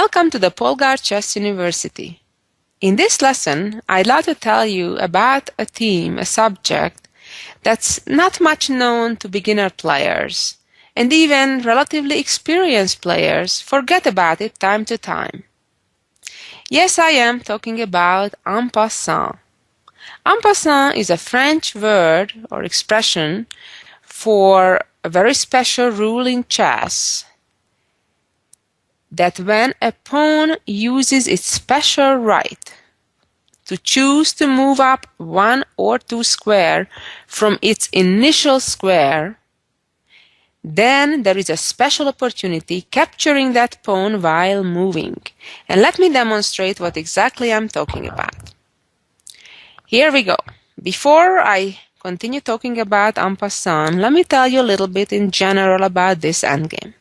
Welcome to the Polgar Chess University. In this lesson, I'd like to tell you about a theme, a subject, that's not much known to beginner players, and even relatively experienced players forget about it time to time. Yes, I am talking about en passant. En passant is a French word or expression for a very special rule in chess, that when a pawn uses its special right to choose to move up one or two squares from its initial square, then there is a special opportunity capturing that pawn while moving. And let me demonstrate what exactly I'm talking about. Here we go. Before I continue talking about en passant, let me tell you a little bit in general about this endgame.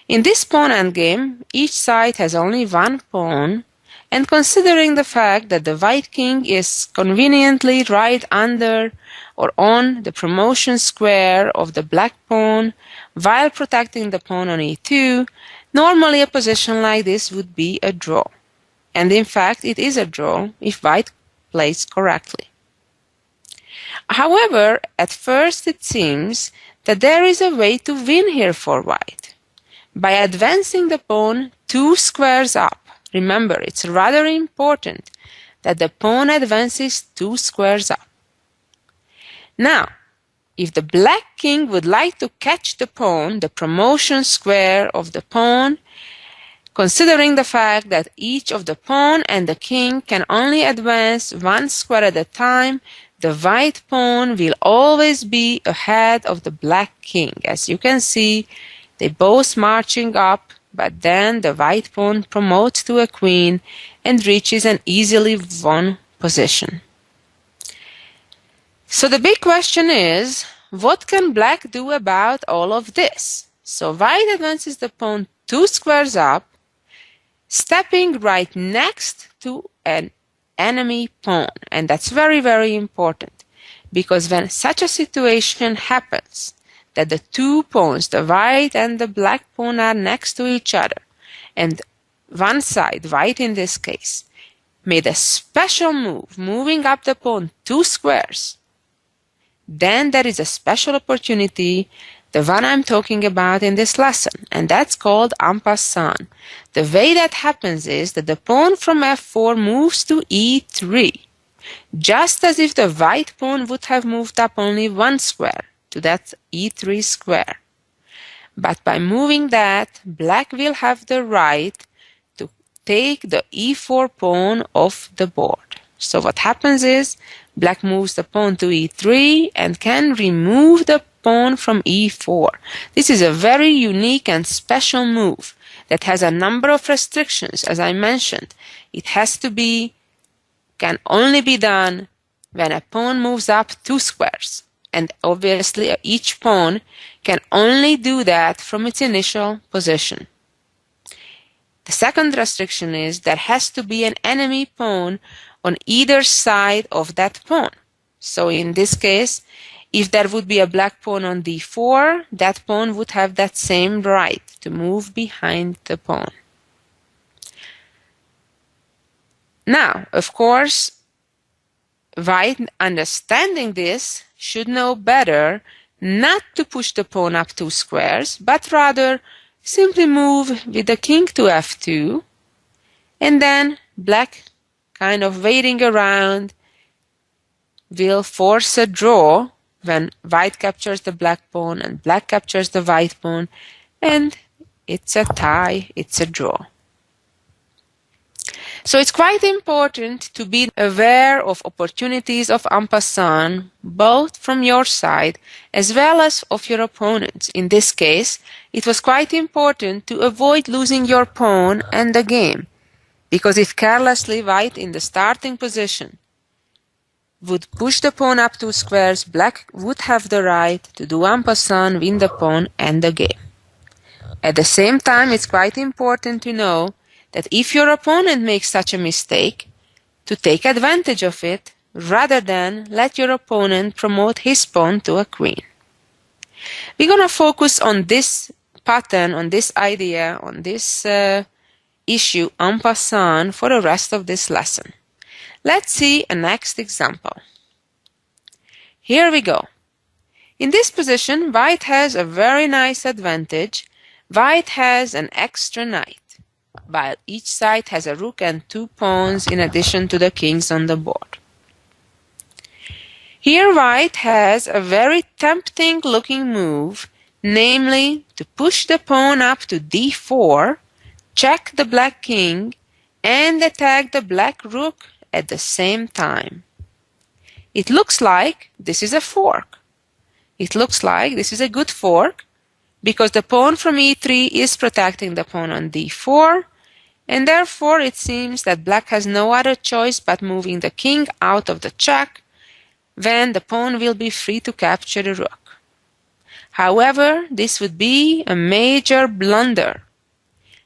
In this pawn endgame, each side has only one pawn, and considering the fact that the white king is conveniently right under or on the promotion square of the black pawn while protecting the pawn on e2, normally a position like this would be a draw. And in fact, it is a draw if white plays correctly. However, at first it seems that there is a way to win here for white. By advancing the pawn two squares up. Remember, it's rather important that the pawn advances two squares up. Now, if the black king would like to catch the pawn, the promotion square of the pawn, considering the fact that each of the pawn and the king can only advance one square at a time, the white pawn will always be ahead of the black king. As you can see, they both marching up, but then the white pawn promotes to a queen and reaches an easily won position. So the big question is, what can black do about all of this? So white advances the pawn two squares up, stepping right next to an enemy pawn. And that's very, very important, because when such a situation happens, that the two pawns, the white and the black pawn, are next to each other, and one side, white in this case, made a special move, moving up the pawn two squares, then there is a special opportunity, the one I'm talking about in this lesson, and that's called en passant. The way that happens is that the pawn from f4 moves to e3, just as if the white pawn would have moved up only one square, to that e3 square. But by moving that, black will have the right to take the e4 pawn off the board. So what happens is, black moves the pawn to e3 and can remove the pawn from e4. This is a very unique and special move that has a number of restrictions. As I mentioned, it can only be done when a pawn moves up two squares. And obviously each pawn can only do that from its initial position. The second restriction is there has to be an enemy pawn on either side of that pawn. So in this case, if there would be a black pawn on d4, that pawn would have that same right to move behind the pawn. Now, of course, white, understanding this, should know better not to push the pawn up two squares, but rather simply move with the king to f2, and then black, kind of waiting around, will force a draw when white captures the black pawn and black captures the white pawn, and it's a tie, it's a draw. So it's quite important to be aware of opportunities of en passant, both from your side as well as of your opponents. In this case, it was quite important to avoid losing your pawn and the game, because if carelessly white in the starting position would push the pawn up two squares, black would have the right to do en passant, win the pawn and the game. At the same time, it's quite important to know that if your opponent makes such a mistake, to take advantage of it rather than let your opponent promote his pawn to a queen. We're going to focus on this pattern, on this idea, on this issue en passant for the rest of this lesson. Let's see a next example. Here we go. In this position, white has a very nice advantage. White has an extra knight, while each side has a rook and 2 pawns in addition to the kings on the board. Here white has a very tempting looking move, namely to push the pawn up to d4, check the black king, and attack the black rook at the same time. It looks like this is a fork. It looks like this is a good fork because the pawn from e3 is protecting the pawn on d4, and therefore it seems that black has no other choice but moving the king out of the check, when the pawn will be free to capture the rook. However, this would be a major blunder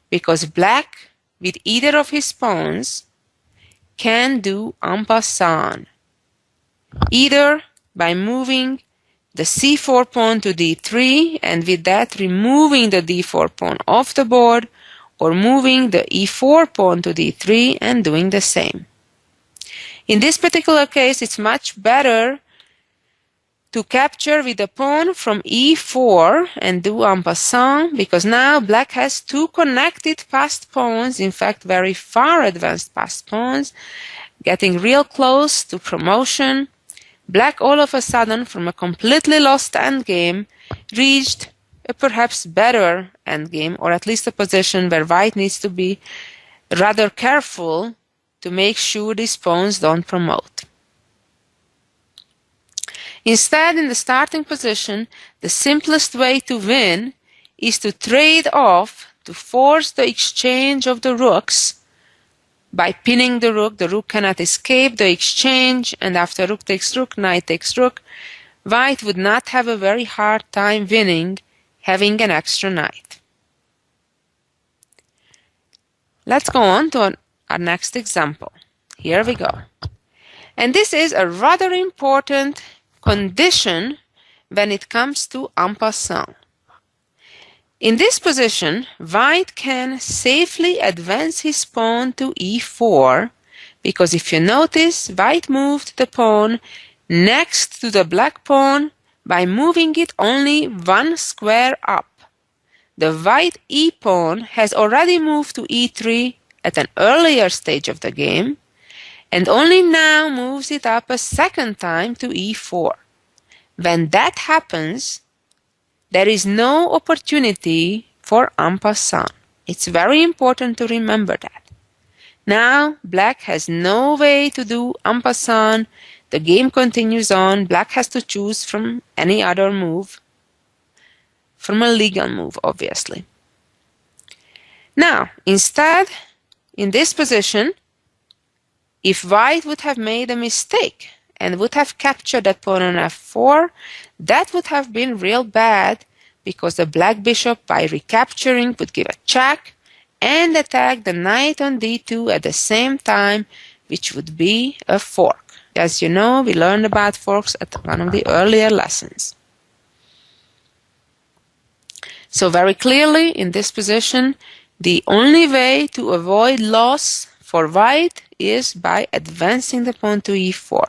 because black, with either of his pawns, can do en passant, either by moving the c4 pawn to d3 and with that removing the d4 pawn off the board, or moving the e4 pawn to d3 and doing the same. In this particular case, it's much better to capture with the pawn from e4 and do en passant, because now black has 2 connected passed pawns, in fact very far advanced passed pawns, getting real close to promotion. Black all of a sudden, from a completely lost endgame, reached a perhaps better endgame, or at least a position where white needs to be rather careful to make sure these pawns don't promote. Instead, in the starting position, the simplest way to win is to trade off, to force the exchange of the rooks. By pinning the rook cannot escape the exchange, and after rook takes rook, knight takes rook, white would not have a very hard time winning, having an extra knight. Let's go on to our next example. Here we go. And this is a rather important condition when it comes to en passant. In this position, white can safely advance his pawn to e4, because if you notice, white moved the pawn next to the black pawn by moving it only 1 square up. The white e-pawn has already moved to e3 at an earlier stage of the game, and only now moves it up a second time to e4. When that happens, there is no opportunity for en passant. It's very important to remember that. Now, black has no way to do en passant. The game continues on. Black has to choose from any other move, from a legal move, obviously. Now, instead, in this position, if white would have made a mistake and would have captured that pawn on f4, that would have been real bad, because the black bishop, by recapturing, would give a check and attack the knight on d2 at the same time, which would be a fork. As you know, we learned about forks at one of the earlier lessons. So very clearly, in this position, the only way to avoid loss for white is by advancing the pawn to e4.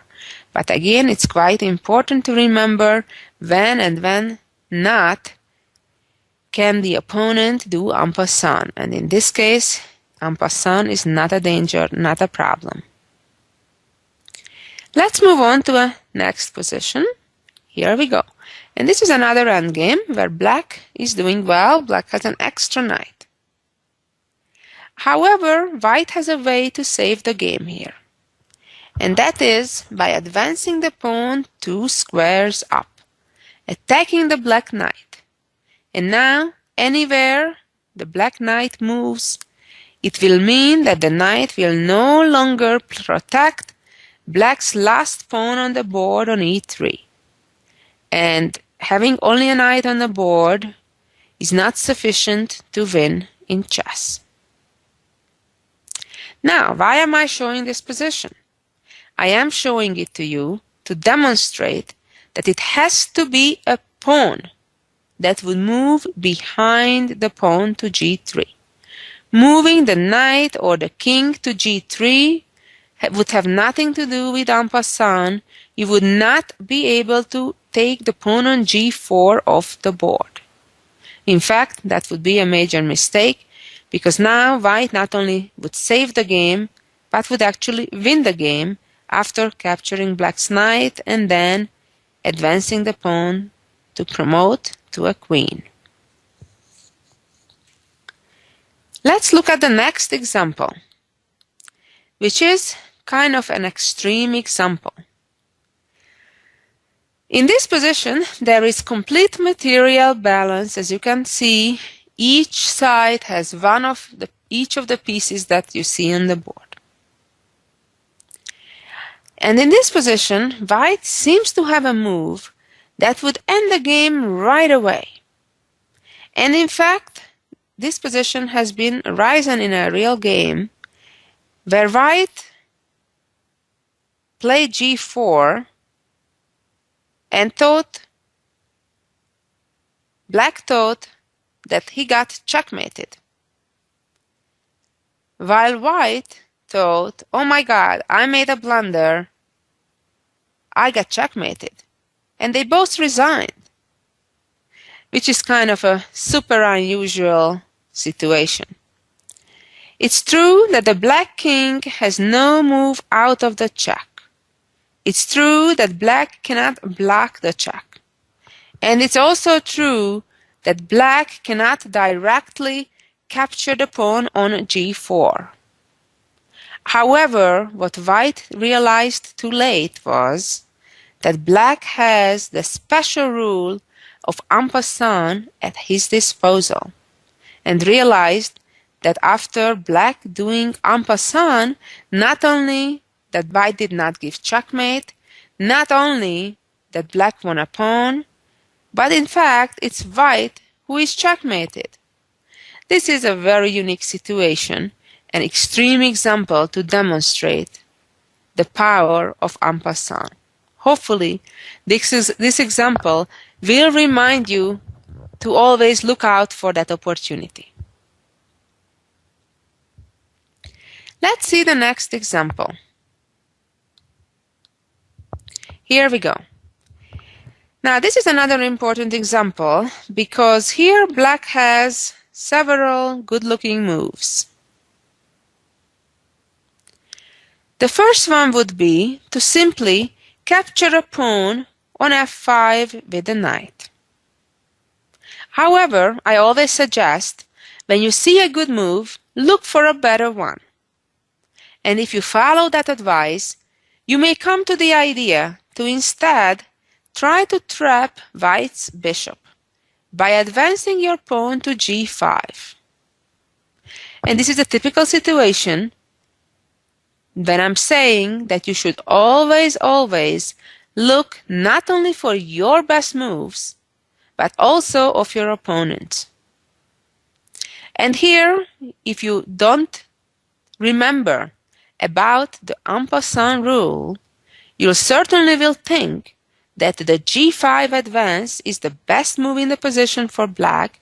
But again, it's quite important to remember when and when not can the opponent do en passant. And in this case, en passant is not a danger, not a problem. Let's move on to a next position. Here we go. And this is another endgame where black is doing well. Black has an extra knight. However, white has a way to save the game here. And that is by advancing the pawn 2 squares up, attacking the black knight. And now, anywhere the black knight moves, it will mean that the knight will no longer protect black's last pawn on the board on e3. And having only a knight on the board is not sufficient to win in chess. Now, why am I showing this position? I am showing it to you to demonstrate that it has to be a pawn that would move behind the pawn to g3. moving the knight or the king to g3 would have nothing to do with en passant. You would not be able to take the pawn on g4 off the board. In fact, that would be a major mistake, because now white not only would save the game, but would actually win the game after capturing black's knight and then advancing the pawn to promote to a queen. Let's look at the next example, which is kind of an extreme example. In this position, there is complete material balance. As you can see, each side has each of the pieces that you see on the board. And in this position, white seems to have a move that would end the game right away. And in fact, this position has been arisen in a real game where white played g4 and black thought that he got checkmated, while white thought, oh my god, I made a blunder, I got checkmated, and they both resigned, which is kind of a super unusual situation. It's true that the black king has no move out of the check. It's true that black cannot block the check. And it's also true that black cannot directly capture the pawn on g4. However, what white realized too late was that black has the special rule of en passant at his disposal, and realized that after black doing en passant, not only that white did not give checkmate, not only that black won a pawn, but in fact it's white who is checkmated. This is a very unique situation, an extreme example to demonstrate the power of en passant. Hopefully, this example will remind you to always look out for that opportunity. Let's see the next example. Here we go. Now this is another important example because here black has several good-looking moves. The first one would be to simply capture a pawn on f5 with the knight. However, I always suggest when you see a good move, look for a better one. And if you follow that advice, you may come to the idea to instead try to trap white's bishop by advancing your pawn to g5. And this is a typical situation when I'm saying that you should always look not only for your best moves, but also of your opponent. And here, if you don't remember about the en passant rule, you certainly will think that the g5 advance is the best move in the position for black,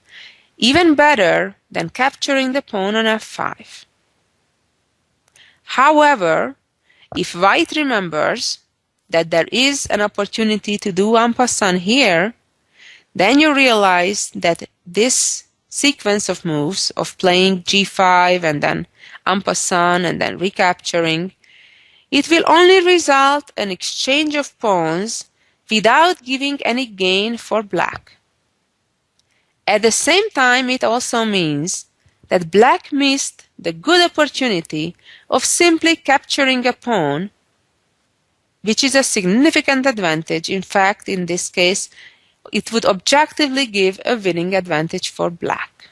even better than capturing the pawn on f5. However, if white remembers that there is an opportunity to do en passant here, then you realize that this sequence of moves of playing g5 and then en passant and then recapturing, it will only result in exchange of pawns without giving any gain for black. At the same time, it also means that black missed the good opportunity of simply capturing a pawn, which is a significant advantage. In fact, in this case, it would objectively give a winning advantage for black.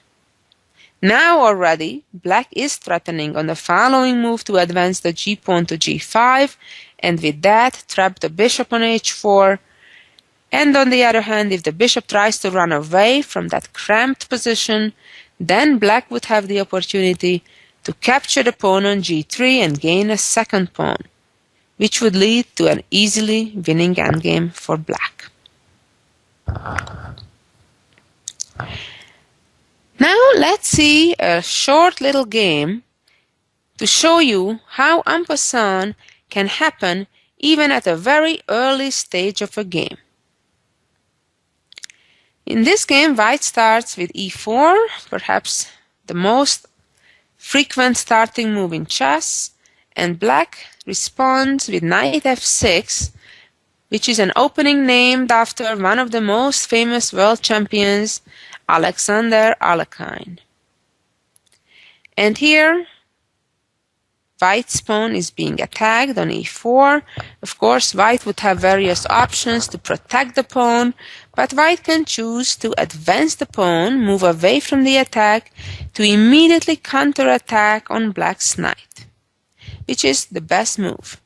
Now already, black is threatening on the following move to advance the g-pawn to g5, and with that trap the bishop on h4. And on the other hand, if the bishop tries to run away from that cramped position, then black would have the opportunity to capture the pawn on g3 and gain a second pawn, which would lead to an easily winning endgame for black. Now let's see a short little game to show you how en passant can happen even at a very early stage of a game. In this game, white starts with e4, perhaps the most frequent starting move in chess, and black responds with knight f6, which is an opening named after one of the most famous world champions, Alexander Alekhine. And here, white's pawn is being attacked on e4. Of course, white would have various options to protect the pawn, but white can choose to advance the pawn, move away from the attack, to immediately counterattack on black's knight, which is the best move.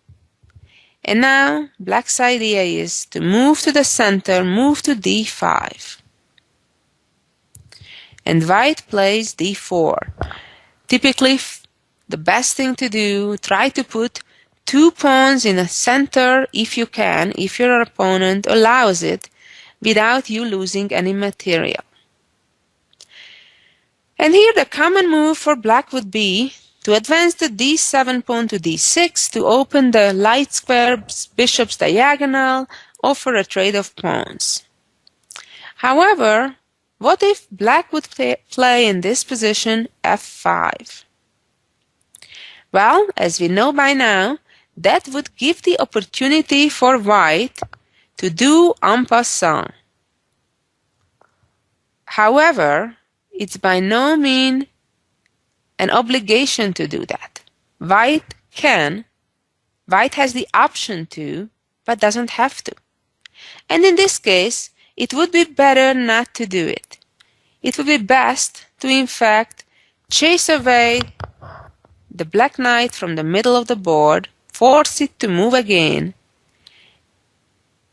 And now, black's idea is to move to the center, move to d5. And white plays d4. Typically, the best thing to do, try to put 2 pawns in the center if you can, if your opponent allows it, without you losing any material. And here the common move for black would be to advance the d7 pawn to d6 to open the light square bishop's diagonal, offer a trade of pawns. However, what if black would play in this position f5? Well, as we know by now, that would give the opportunity for white to do en passant. However, it's by no means an obligation to do that. White has the option to, but doesn't have to. And in this case, it would be better not to do it. It would be best to, in fact, chase away the black knight from the middle of the board, force it to move again,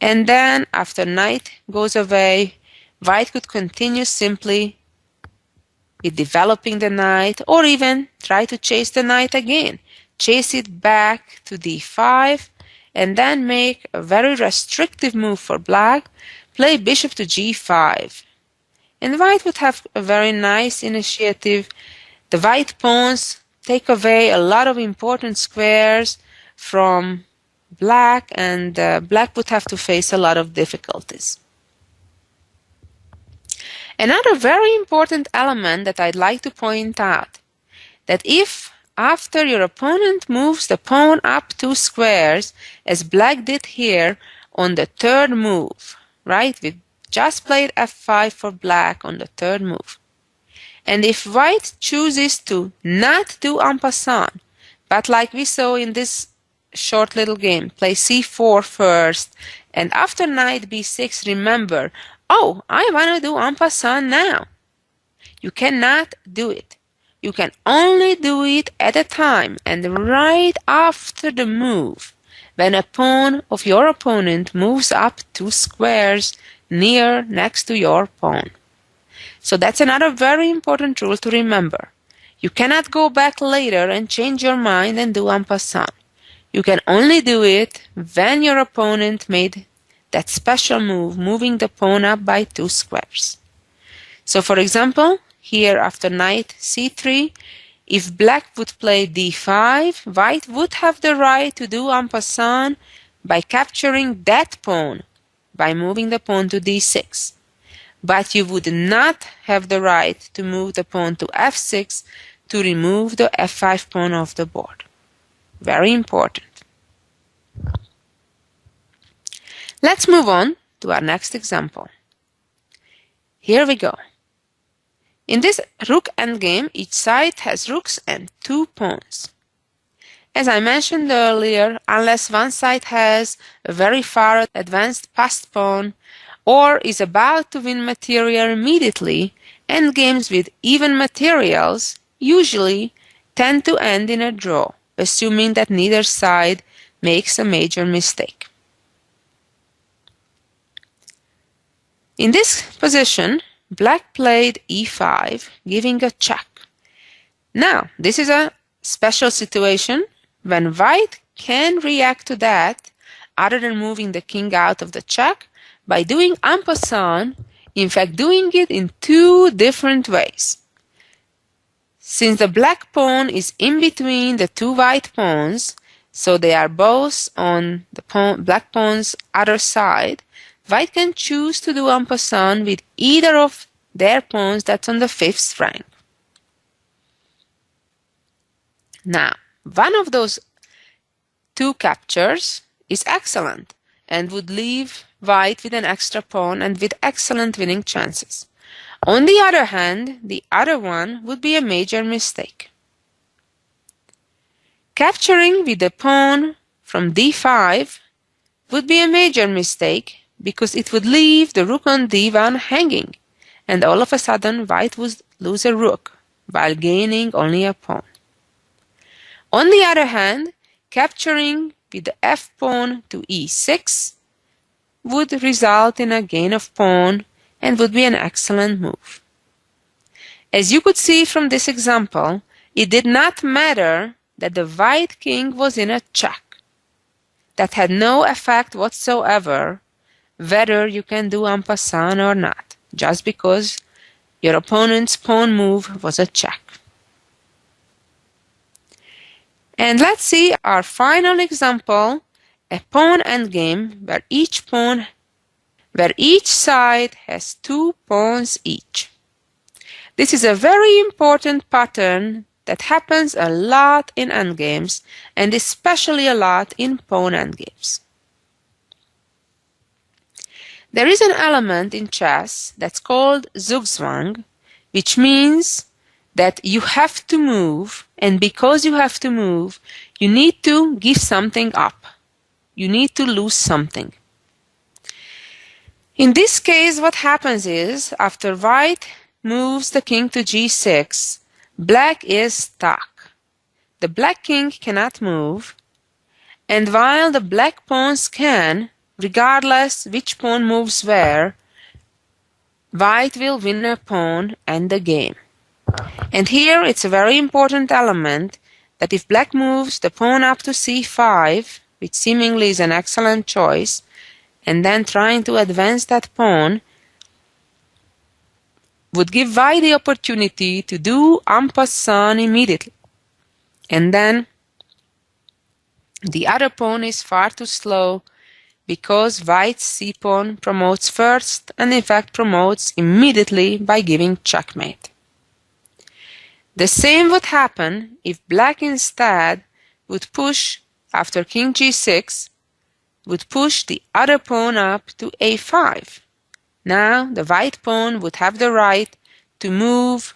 and then after knight goes away, white could continue simply with developing the knight, or even try to chase the knight again, chase it back to d5, and then make a very restrictive move for black, play bishop to g5. And white would have a very nice initiative. The white pawns take away a lot of important squares from black, and black would have to face a lot of difficulties. Another very important element that I'd like to point out, that if after your opponent moves the pawn up 2 squares, as black did here on the 3rd move, right? We just played f5 for black on the 3rd move. And if white chooses to not do en passant, but like we saw in this short little game, play c4 first, and after knight b6, remember, oh, I want to do en passant now. You cannot do it. You can only do it at a time and right after the move, when a pawn of your opponent moves up 2 squares next to your pawn. So that's another very important rule to remember. You cannot go back later and change your mind and do en passant. You can only do it when your opponent made that special move, moving the pawn up by 2 squares. So for example, here after knight c3, if black would play d5, white would have the right to do en passant by capturing that pawn, by moving the pawn to d6. But you would not have the right to move the pawn to f6 to remove the f5 pawn off the board. Very important. Let's move on to our next example. Here we go. In this rook endgame, each side has rooks and 2 pawns. As I mentioned earlier, unless one side has a very far advanced passed pawn or is about to win material immediately, endgames with even materials usually tend to end in a draw, assuming that neither side makes a major mistake. In this position, black played e5, giving a check. Now, this is a special situation when white can react to that, other than moving the king out of the check, by doing en passant, in fact doing it in 2 different ways. Since the black pawn is in between the two white pawns, so they are both on the black pawn's other side, white can choose to do en passant with either of their pawns that's on the 5th rank. Now, one of those two captures is excellent and would leave white with an extra pawn and with excellent winning chances. On the other hand, the other one would be a major mistake. Capturing with the pawn from d5 would be a major mistake because it would leave the rook on d1 hanging, and all of a sudden white would lose a rook while gaining only a pawn. On the other hand, capturing with the f-pawn to e6 would result in a gain of pawn and would be an excellent move. As you could see from this example, it did not matter that the white king was in a check. That had no effect whatsoever whether you can do en passant or not, just because your opponent's pawn move was a check. And let's see our final example, a pawn endgame where each side has 2 pawns each. This is a very important pattern that happens a lot in endgames and especially a lot in pawn endgames. There is an element in chess that's called Zugzwang, which means that you have to move, and because you have to move, you need to give something up. You need to lose something. In this case, what happens is, after white moves the king to g6, black is stuck. The black king cannot move, and while the black pawns can, regardless which pawn moves where, white will win a pawn and the game. And here it's a very important element that if black moves the pawn up to c5, which seemingly is an excellent choice, and then trying to advance that pawn, would give white the opportunity to do en passant immediately. And then the other pawn is far too slow because white's c-pawn promotes first and in fact promotes immediately by giving checkmate. The same would happen if black instead would push after king g6, would push the other pawn up to a5. Now the white pawn would have the right to move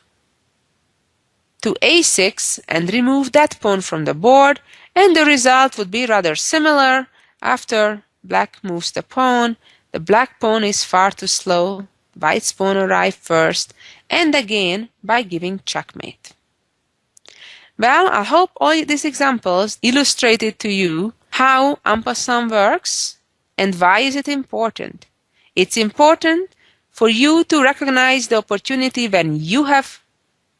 to a6 and remove that pawn from the board, and the result would be rather similar. After black moves the black pawn is far too slow, white's pawn arrives first, and again by giving checkmate. Well, I hope all these examples illustrated to you how en passant works and why is it important. It's important for you to recognize the opportunity when you have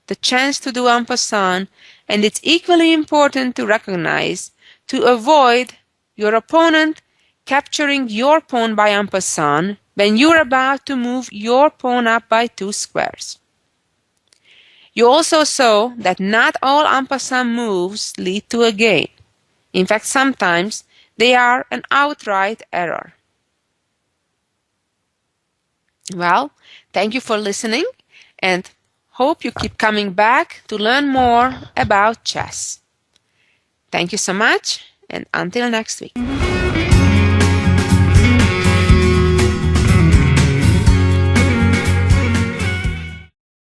the chance to do en passant, and it's equally important to recognize to avoid your opponent capturing your pawn by en passant when you're about to move your pawn up by 2 squares. You also saw that not all en passant moves lead to a gain. In fact, sometimes they are an outright error. Well, thank you for listening, and hope you keep coming back to learn more about chess. Thank you so much, and until next week.